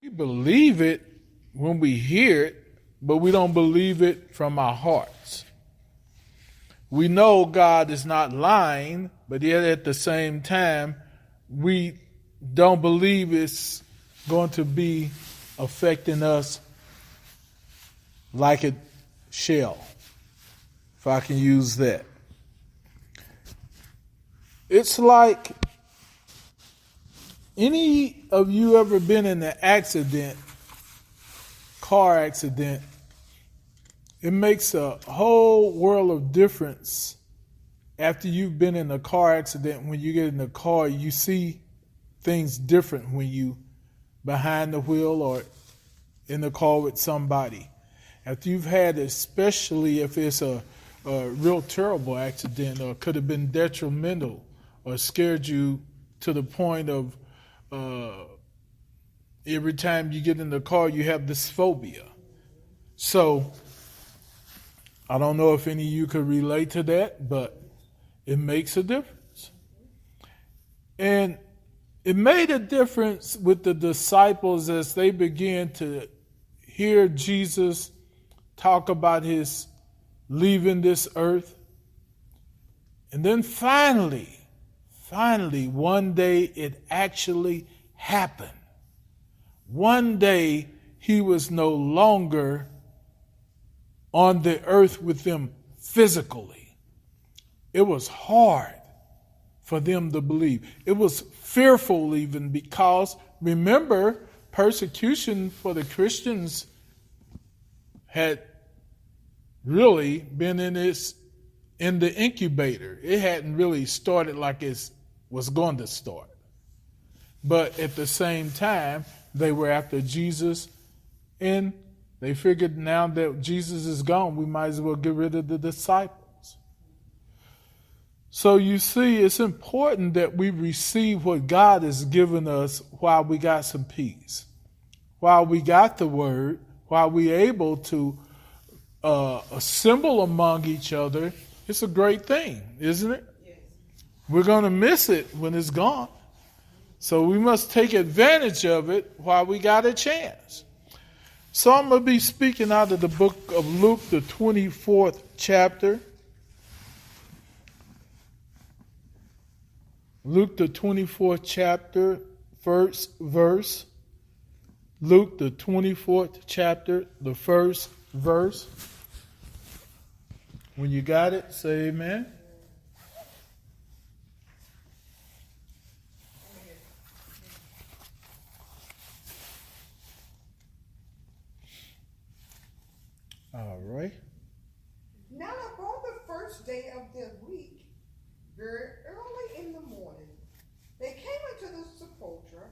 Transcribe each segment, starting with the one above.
We believe it when we hear it, but we don't believe it from our hearts. We know God is not lying, but yet at the same time, we don't believe it's going to be affecting us like it shall, if I can use that. It's like, any of you ever been in an accident, car accident? It makes a whole world of difference after you've been in a car accident. When you get in the car, you see things different when you behind the wheel or in the car with somebody. After you've had, especially if it's a real terrible accident or could have been detrimental or scared you to the point of every time you get in the car, you have this phobia. So I don't know if any of you could relate to that, but it makes a difference. And it made a difference with the disciples as they began to hear Jesus talk about his leaving this earth. And then finally, one day it actually happened. One day he was no longer on the earth with them physically. It was hard for them to believe. It was fearful even because, remember, persecution for the Christians had really been in the incubator. It hadn't really started like it was going to start. But at the same time, they were after Jesus, and they figured now that Jesus is gone, we might as well get rid of the disciples. So you see, it's important that we receive what God has given us while we got some peace, while we got the word, while we're able to assemble among each other. It's a great thing, isn't it? Yes. We're going to miss it when it's gone. So we must take advantage of it while we got a chance. So I'm going to be speaking out of the book of Luke, the 24th chapter. Luke, the 24th chapter, first verse. Luke, the 24th chapter, the first verse. When you got it, say amen. All right. Now upon the first day of the week, very early in the morning, they came into the sepulchre,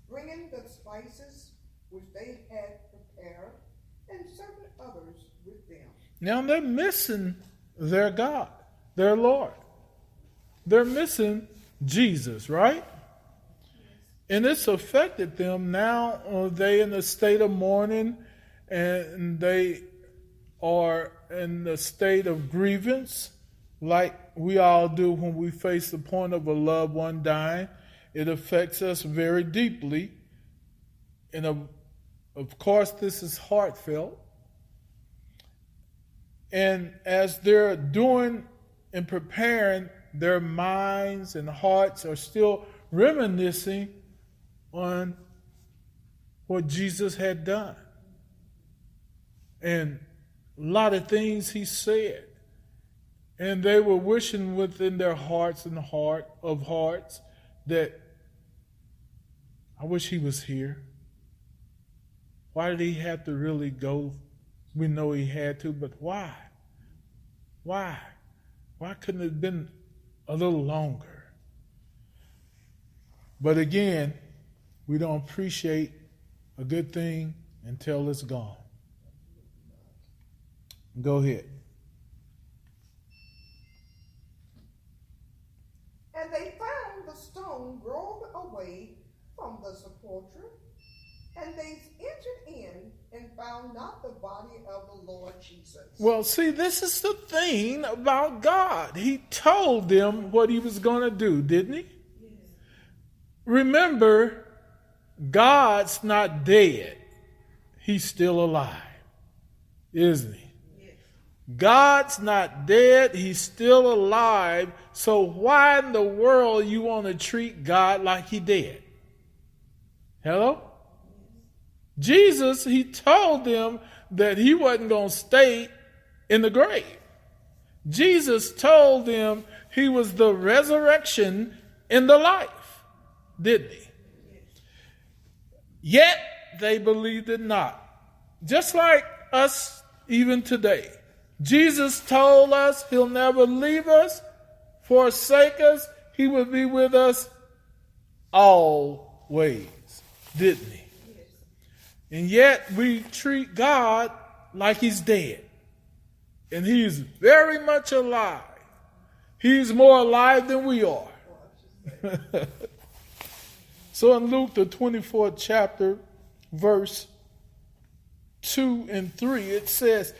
bringing the spices which they had prepared, and certain others with them. Now they're missing their God, their Lord. They're missing Jesus, right? And it's affected them. Now they in a state of mourning, and they are in a state of grievance, like we all do when we face the point of a loved one dying. It affects us very deeply. And of course, this is heartfelt. And as they're doing and preparing, their minds and hearts are still reminiscing on what Jesus had done. And a lot of things he said. And they were wishing within their hearts and heart of hearts that I wish he was here. Why did he have to really go? We know he had to, but why? Why? Why couldn't it have been a little longer? But again, we don't appreciate a good thing until it's gone. Go ahead. And they found the stone rolled away from the sepulchre, and they entered in and found not the body of the Lord Jesus. Well, see, this is the thing about God. He told them what he was going to do, didn't he? Yes. Remember, God's not dead. He's still alive, isn't he? Yes. God's not dead. He's still alive. So why in the world you want to treat God like he dead? Hello? Jesus, he told them that he wasn't going to stay in the grave. Jesus told them he was the resurrection and the life, didn't he? Yet they believed it not. Just like us even today. Jesus told us he'll never leave us, forsake us. He will be with us always, didn't he? Yes. And yet we treat God like he's dead. And he's very much alive. He's more alive than we are. So in Luke, the 24th chapter, verse 2 and 3, it says,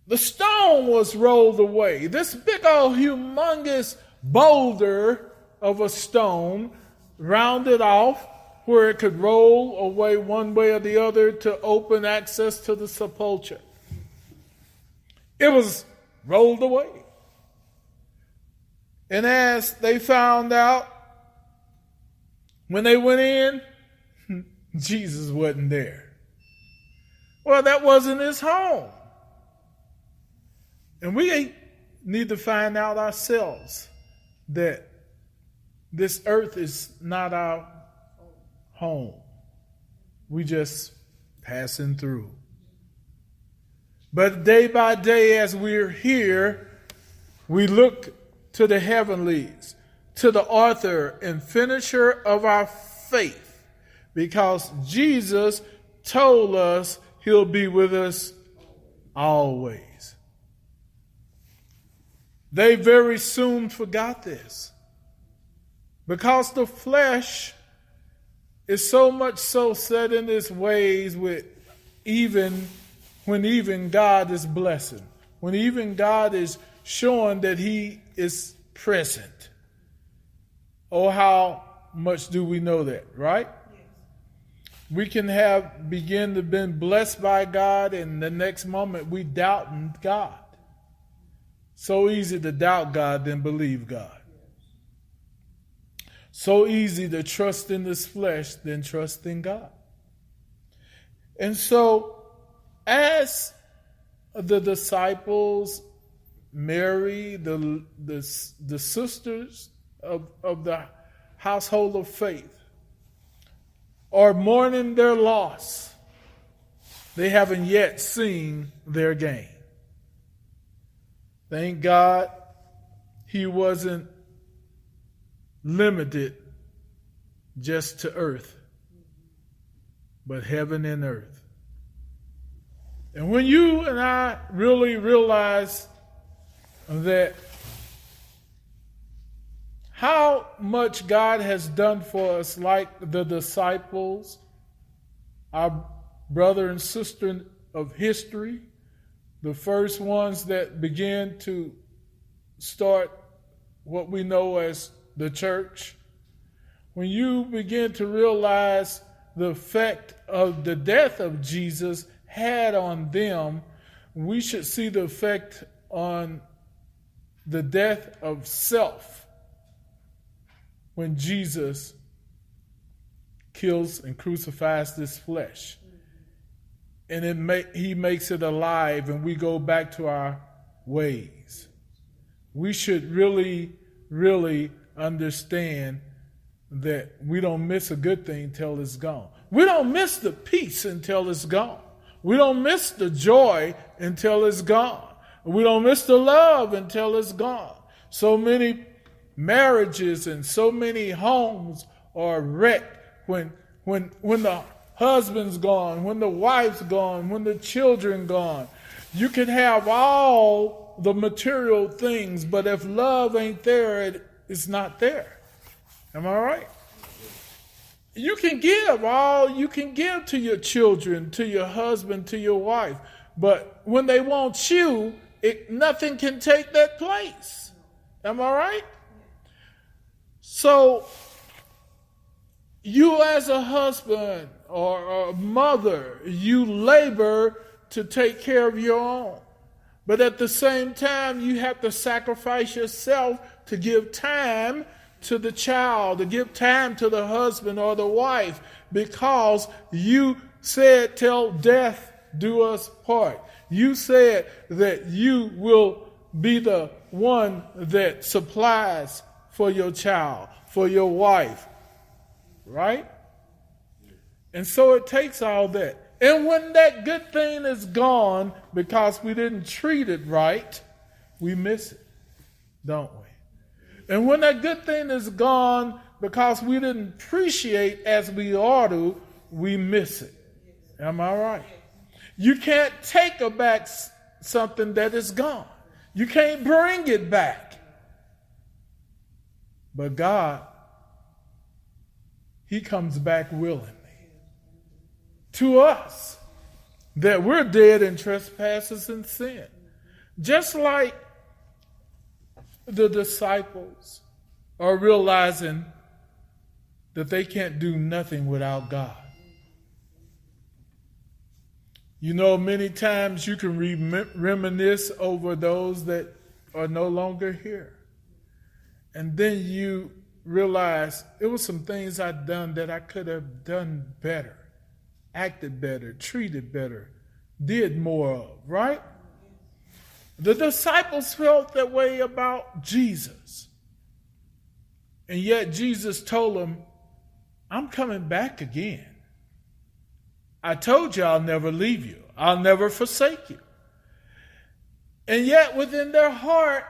the stone was rolled away. This big old humongous boulder of a stone, rounded off where it could roll away one way or the other to open access to the sepulchre. It was rolled away. And as they found out, when they went in, Jesus wasn't there. Well, that wasn't his home. And we need to find out ourselves that this earth is not our home. We just passing through. But day by day as we're here, we look to the heavenlies, to the author and finisher of our faith, because Jesus told us he'll be with us always. They very soon forgot this, because the flesh is so much so set in its ways with when even God is blessing, when even God is showing that he is present. Oh, how much do we know that, right? Yes. We can begin to been blessed by God, and the next moment we doubting God. So easy to doubt God than believe God. So easy to trust in this flesh than trust in God. And so, as the disciples, Mary, the sisters of the household of faith, are mourning their loss, they haven't yet seen their gain. Thank God he wasn't limited just to earth, but heaven and earth. And when you and I really realize that how much God has done for us, like the disciples, our brother and sister of history, the first ones that began to start what we know as the church, when you begin to realize the effect of the death of Jesus had on them, we should see the effect on the death of self when Jesus kills and crucifies this flesh. And he makes it alive, and we go back to our ways. We should really, really understand that we don't miss a good thing until it's gone. We don't miss the peace until it's gone. We don't miss the joy until it's gone. We don't miss the love until it's gone. So many marriages and so many homes are wrecked when the husband's gone, when the wife's gone, when the children gone. You can have all the material things, but if love ain't there, it's not there. Am I right? You can give all you can give to your children, to your husband, to your wife, but when they want you, nothing can take that place. Am I right? So You as a husband or a mother, you labor to take care of your own. But at the same time, you have to sacrifice yourself to give time to the child, to give time to the husband or the wife, because you said, till death do us part. You said that you will be the one that supplies for your child, for your wife, right? And so it takes all that. And when that good thing is gone because we didn't treat it right, we miss it, don't we? And when that good thing is gone because we didn't appreciate as we ought to, we miss it. Am I right? You can't take back something that is gone. You can't bring it back. But God, He comes back willingly to us, that we're dead in trespasses and sin. Just like the disciples are realizing that they can't do nothing without God. You know, many times you can reminisce over those that are no longer here. And then you realize it was some things I'd done that I could have done better, acted better, treated better, did more of, right? The disciples felt that way about Jesus. And yet Jesus told them, I'm coming back again. I told you I'll never leave you. I'll never forsake you. And yet within their heart,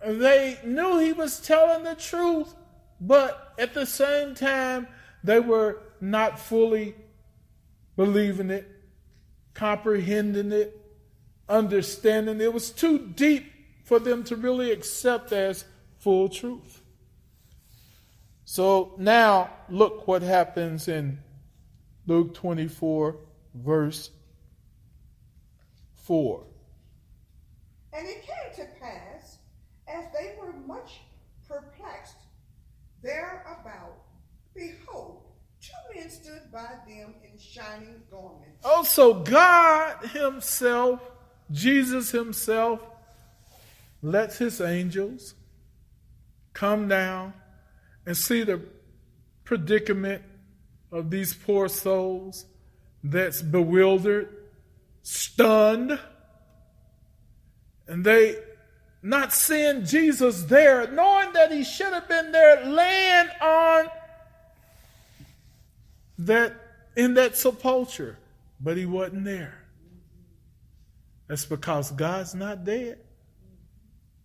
they knew He was telling the truth, but at the same time, they were not fully believing it, comprehending it, understanding it. It was too deep for them to really accept as full truth. So now look what happens in Luke 24, verse 4. And it came to pass, as they were much perplexed thereabout, behold, two men stood by them in shining garments. Oh, so God Himself, Jesus Himself, lets His angels come down and see the predicament of these poor souls that's bewildered, stunned, and they not seeing Jesus there, knowing that He should have been there, laying on that in that sepulcher, but He wasn't there. That's because God's not dead.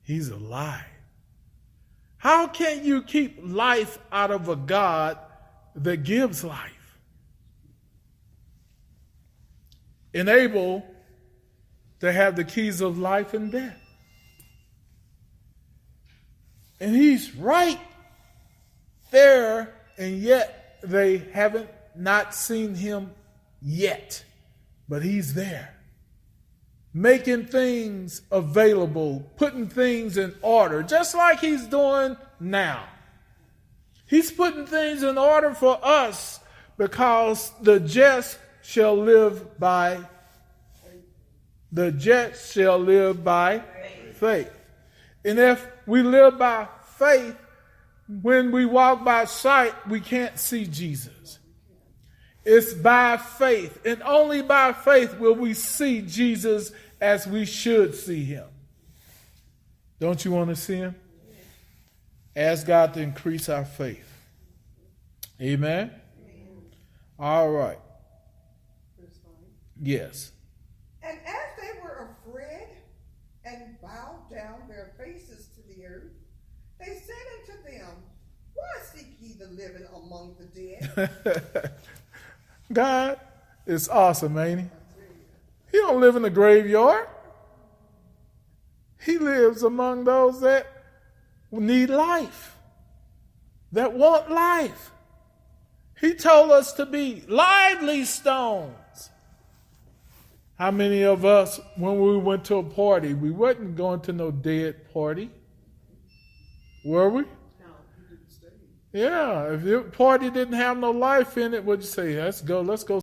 He's alive. How can you keep life out of a God that gives life? And able to have the keys of life and death. And He's right there, and yet they haven't not seen Him yet. But He's there. Making things available, putting things in order, just like He's doing now. He's putting things in order for us because the just shall live by faith. And if we live by faith, when we walk by sight, we can't see Jesus. It's by faith, and only by faith will we see Jesus as we should see Him. Don't you want to see Him? Ask God to increase our faith. Amen? All right. Yes. And as they were afraid and bowed down their faces to the earth, they said unto them, Why seek ye the living among the dead? God is awesome, ain't He? He don't live in the graveyard. He lives among those that need life, that want life. He told us to be lively stones. How many of us, when we went to a party, we wasn't going to no dead party? Were we? No, you didn't stay. Yeah, if your party didn't have no life in it, would you say, let's go